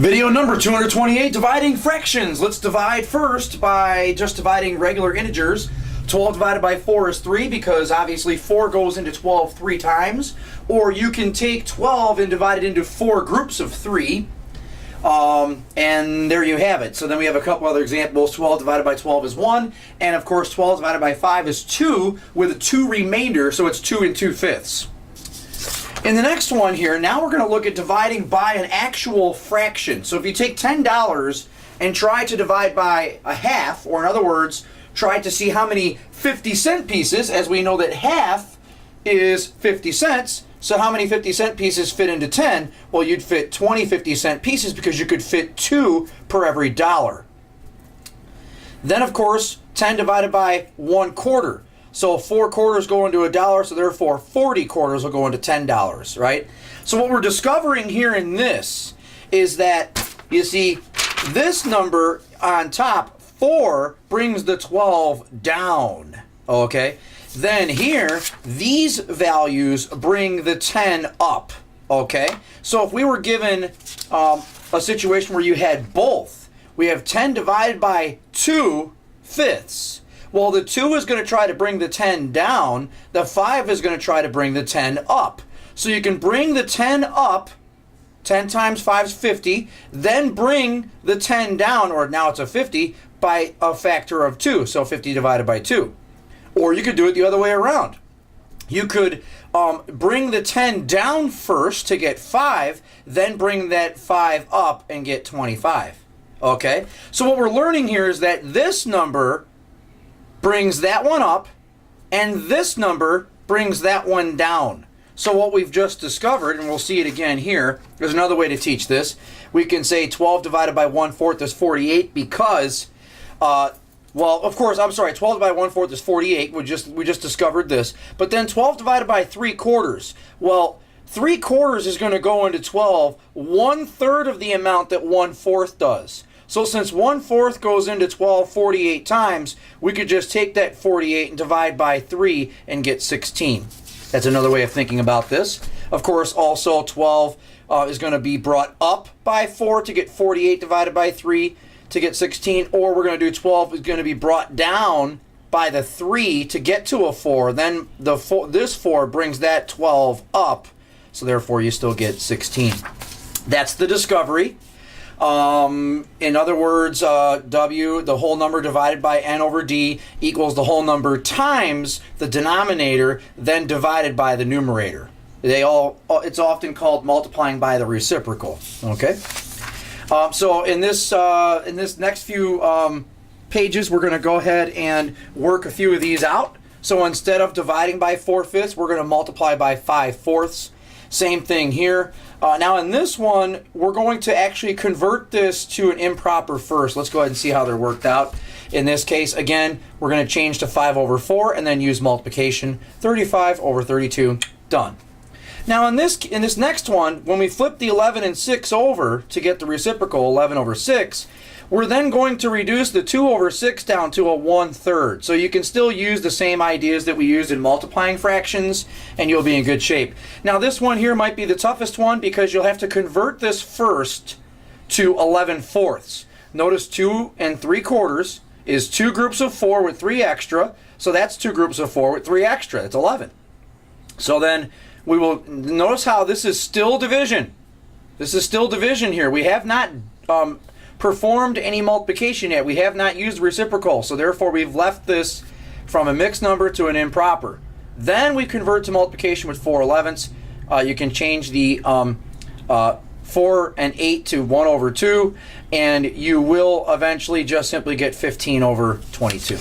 Video number 228, dividing fractions. Let's divide first by just dividing regular integers. 12 divided by 4 is 3 because obviously 4 goes into 12 3 times. Or you can take 12 and divide it into 4 groups of 3. And there you have it. So then we have a couple other examples. 12 divided by 12 is 1. And of course 12 divided by 5 is 2 with a 2 remainder. So it's 2 2/5. In the next one here, now we're going to look at dividing by an actual fraction. So if you take $10 and try to divide by a half, or in other words, try to see how many 50-cent pieces, as we know that half is 50 cents, so how many 50-cent pieces fit into 10? Well, you'd fit 20 50-cent pieces because you could fit 2 per every dollar. Then, of course, 10 divided by 1/4. So 4 quarters go into $1, so therefore 40 quarters will go into $10, right? So what we're discovering here in this is that, you see, this number on top, 4, brings the 12 down, okay? Then here, these values bring the 10 up, okay? So if we were given a situation where you had both, we have 10 divided by 2/5. Well, the 2 is going to try to bring the 10 down. The 5 is going to try to bring the 10 up. So you can bring the 10 up, 10 times 5 is 50, then bring the 10 down, or now it's a 50, by a factor of 2. So 50 divided by 2. Or you could do it the other way around. You could bring the 10 down first to get 5, then bring that 5 up and get 25. Okay? So what we're learning here is that this number brings that one up, and this number brings that one down. So what we've just discovered, and we'll see it again here, there's another way to teach this. We can say 12 divided by 1/4 is 48 because, well, of course, I'm sorry, 12 divided by 1/4 is 48. We just discovered this. But then 12 divided by 3/4. Well, 3/4 is going to go into 12, 1/3 of the amount that 1/4 does. So since 1/4 goes into 12 48 times, we could just take that 48 and divide by 3 and get 16. That's another way of thinking about this. Of course, also 12 is going to be brought up by 4 to get 48 divided by 3 to get 16. Or we're going to do 12 is going to be brought down by the 3 to get to a 4. Then this 4 brings that 12 up. So therefore, you still get 16. That's the discovery. In other words, W, the whole number divided by N over D, equals the whole number times the denominator, then divided by the numerator. It's often called multiplying by the reciprocal. Okay. So in this next few pages, we're going to go ahead and work a few of these out. So instead of dividing by 4/5, we're going to multiply by 5/4. Same thing here. Now in this one, we're going to actually convert this to an improper first. Let's go ahead and see how they're worked out. In this case, again, we're going to change to 5 over 4 and then use multiplication. 35 over 32, done. Now in this next one, when we flip the 11 and 6 over to get the reciprocal, 11 over 6, we're then going to reduce the 2 over 6 down to a 1/3. So you can still use the same ideas that we used in multiplying fractions, and you'll be in good shape. Now this one here might be the toughest one because you'll have to convert this first to 11/4. Notice 2 3/4 is 2 groups of 4 with 3 extra. So that's 2 groups of 4 with 3 extra. That's 11. So then we will notice how this is still division. This is still division here. We have not performed any multiplication yet. We have not used reciprocal, so therefore we've left this from a mixed number to an improper. Then we convert to multiplication with 4/11. You can change the 4 and 8 to 1 over 2, and you will eventually just simply get 15 over 22.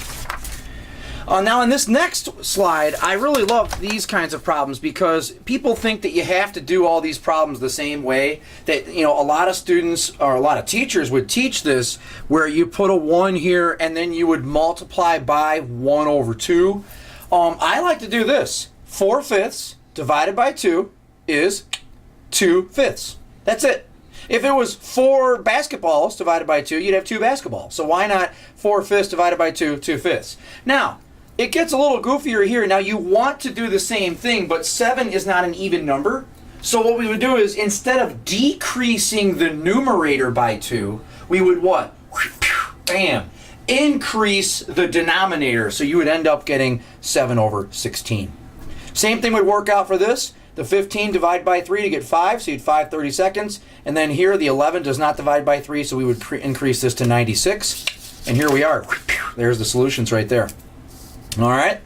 Now in this next slide, I really love these kinds of problems because people think that you have to do all these problems the same way. That, you know, a lot of students or a lot of teachers would teach this where you put a 1 here and then you would multiply by 1 over 2. I like to do this. 4/5 divided by 2 is 2/5. That's it. If it was 4 basketballs divided by 2, you'd have 2 basketballs. So why not 4/5 divided by 2, 2/5? Now, it gets a little goofier here. Now you want to do the same thing, but 7 is not an even number. So what we would do is, instead of decreasing the numerator by 2, we would what? Bam! Increase the denominator. So you would end up getting 7 over 16. Same thing would work out for this. The 15 divide by 3 to get 5, so you'd 5 30-seconds. And then here, the 11 does not divide by 3, so we would increase this to 96. And here we are. There's the solutions right there. All right?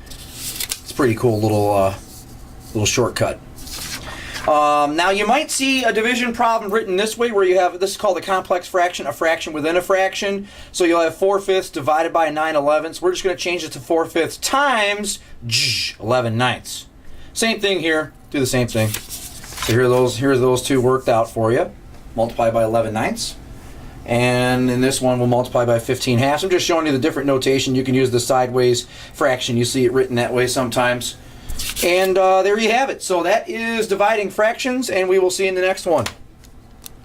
It's a pretty cool little shortcut. Now you might see a division problem written this way, where you have, this is called a complex fraction, a fraction within a fraction. So you'll have 4/5 divided by 9/11. We're just going to change it to 4/5 times 11/9. Same thing here. Do the same thing. So here are those two worked out for you. Multiply by 11/9. And in this one, we'll multiply by 15/2. I'm just showing you the different notation. You can use the sideways fraction. You see it written that way sometimes. And there you have it. So that is dividing fractions, and we will see you in the next one.